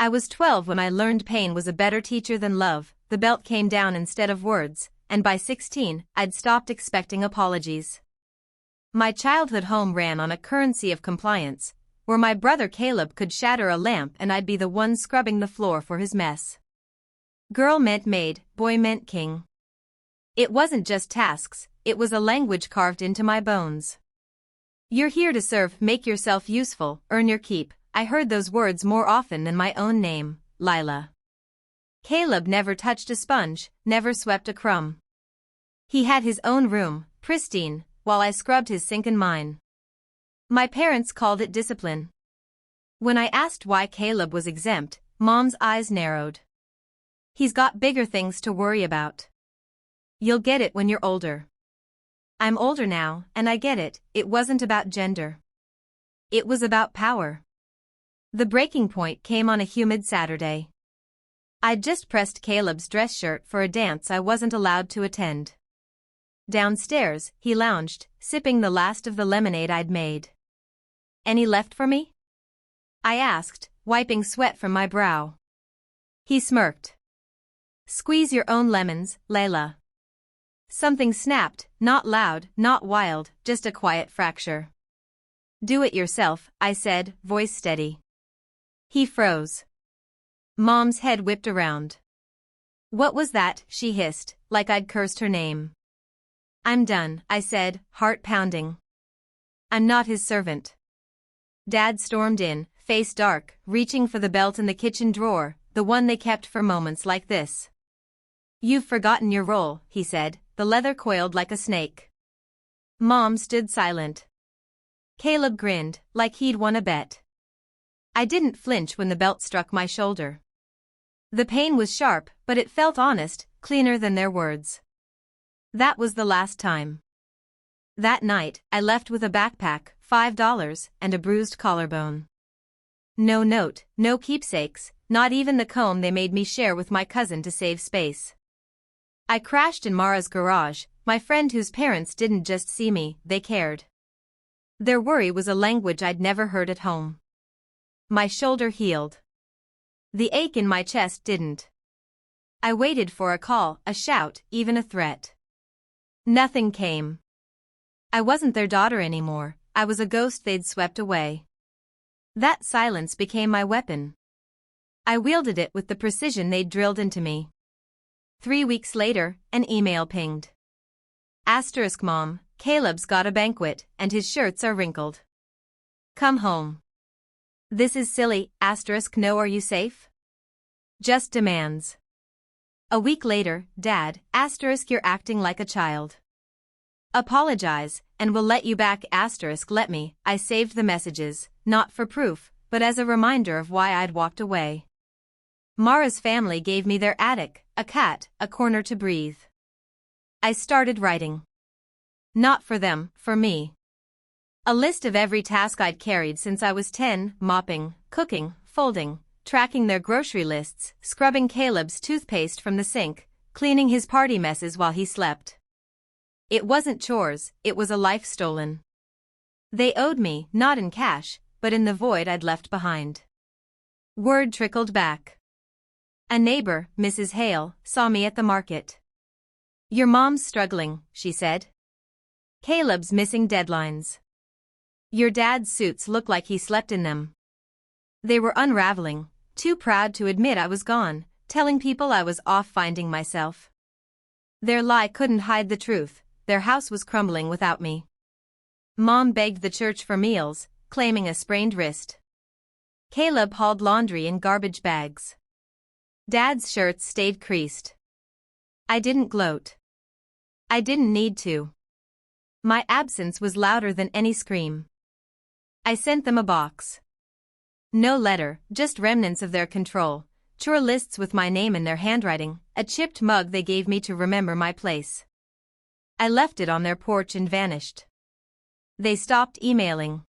I was 12 when I learned pain was a better teacher than love. The belt came down instead of words, and by 16, I'd stopped expecting apologies. My childhood home ran on a currency of compliance, where my brother Caleb could shatter a lamp and I'd be the one scrubbing the floor for his mess. Girl meant maid, boy meant king. It wasn't just tasks, it was a language carved into my bones. You're here to serve, make yourself useful, earn your keep. I heard those words more often than my own name, Lila. Caleb never touched a sponge, never swept a crumb. He had his own room, pristine, while I scrubbed his sink and mine. My parents called it discipline. When I asked why Caleb was exempt, Mom's eyes narrowed. He's got bigger things to worry about. You'll get it when you're older. I'm older now, and I get it. It wasn't about gender. It was about power. The breaking point came on a humid Saturday. I'd just pressed Caleb's dress shirt for a dance I wasn't allowed to attend. Downstairs, he lounged, sipping the last of the lemonade I'd made. "Any left for me?" I asked, wiping sweat from my brow. He smirked. "Squeeze your own lemons, Layla." Something snapped, not loud, not wild, just a quiet fracture. "Do it yourself," I said, voice steady. He froze. Mom's head whipped around. "What was that?" she hissed, like I'd cursed her name. "I'm done," I said, heart pounding. "I'm not his servant." Dad stormed in, face dark, reaching for the belt in the kitchen drawer, the one they kept for moments like this. "You've forgotten your role," he said, the leather coiled like a snake. Mom stood silent. Caleb grinned, like he'd won a bet. I didn't flinch when the belt struck my shoulder. The pain was sharp, but it felt honest, cleaner than their words. That was the last time. That night, I left with a backpack, $5, and a bruised collarbone. No note, no keepsakes, not even the comb they made me share with my cousin to save space. I crashed in Mara's garage, my friend whose parents didn't just see me, they cared. Their worry was a language I'd never heard at home. My shoulder healed. The ache in my chest didn't. I waited for a call, a shout, even a threat. Nothing came. I wasn't their daughter anymore, I was a ghost they'd swept away. That silence became my weapon. I wielded it with the precision they'd drilled into me. 3 weeks later, an email pinged. Asterisk Mom, Caleb's got a banquet, and his shirts are wrinkled. Come home. This is silly, asterisk no are you safe? Just demands. A week later, Dad, asterisk you're acting like a child. Apologize, and we'll let you back asterisk let me. I saved the messages, not for proof, but as a reminder of why I'd walked away. Mara's family gave me their attic, a cat, a corner to breathe. I started writing. Not for them, for me. A list of every task I'd carried since I was 10, mopping, cooking, folding, tracking their grocery lists, scrubbing Caleb's toothpaste from the sink, cleaning his party messes while he slept. It wasn't chores, it was a life stolen. They owed me, not in cash, but in the void I'd left behind. Word trickled back. A neighbor, Mrs. Hale, saw me at the market. Your mom's struggling, she said. Caleb's missing deadlines. Your dad's suits look like he slept in them. They were unraveling, too proud to admit I was gone, telling people I was off finding myself. Their lie couldn't hide the truth, their house was crumbling without me. Mom begged the church for meals, claiming a sprained wrist. Caleb hauled laundry in garbage bags. Dad's shirts stayed creased. I didn't gloat. I didn't need to. My absence was louder than any scream. I sent them a box. No letter, just remnants of their control, chore lists with my name in their handwriting, a chipped mug they gave me to remember my place. I left it on their porch and vanished. They stopped emailing.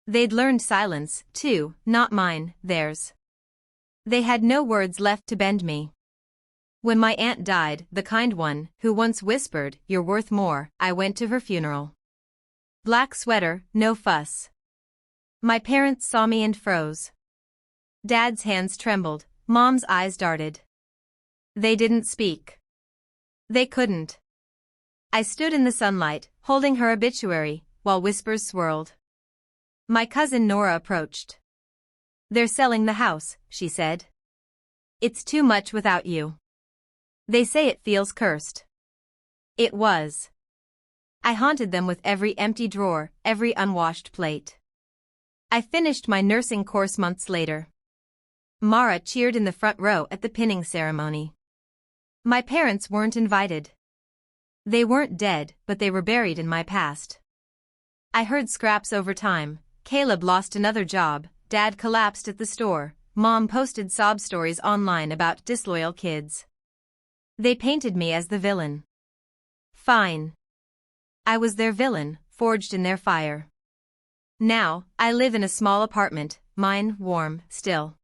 They'd learned silence, too, not mine, theirs. They had no words left to bend me. When my aunt died, the kind one, who once whispered, "You're worth more," I went to her funeral. Black sweater, no fuss. My parents saw me and froze. Dad's hands trembled, Mom's eyes darted. They didn't speak. They couldn't. I stood in the sunlight, holding her obituary, while whispers swirled. My cousin Nora approached. "They're selling the house," she said. "It's too much without you. They say it feels cursed." It was. I haunted them with every empty drawer, every unwashed plate. I finished my nursing course months later. Mara cheered in the front row at the pinning ceremony. My parents weren't invited. They weren't dead, but they were buried in my past. I heard scraps over time. Caleb lost another job, Dad collapsed at the store, Mom posted sob stories online about disloyal kids. They painted me as the villain. Fine. I was their villain, forged in their fire. Now, I live in a small apartment, mine, warm, still.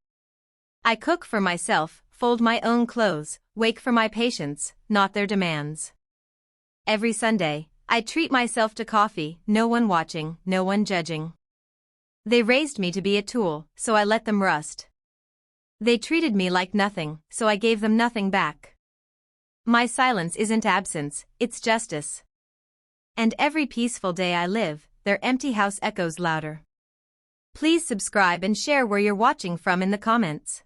I cook for myself, fold my own clothes, wake for my patients, not their demands. Every Sunday, I treat myself to coffee, no one watching, no one judging. They raised me to be a tool, so I let them rust. They treated me like nothing, so I gave them nothing back. My silence isn't absence, it's justice. And every peaceful day I live, their empty house echoes louder. Please subscribe and share where you're watching from in the comments.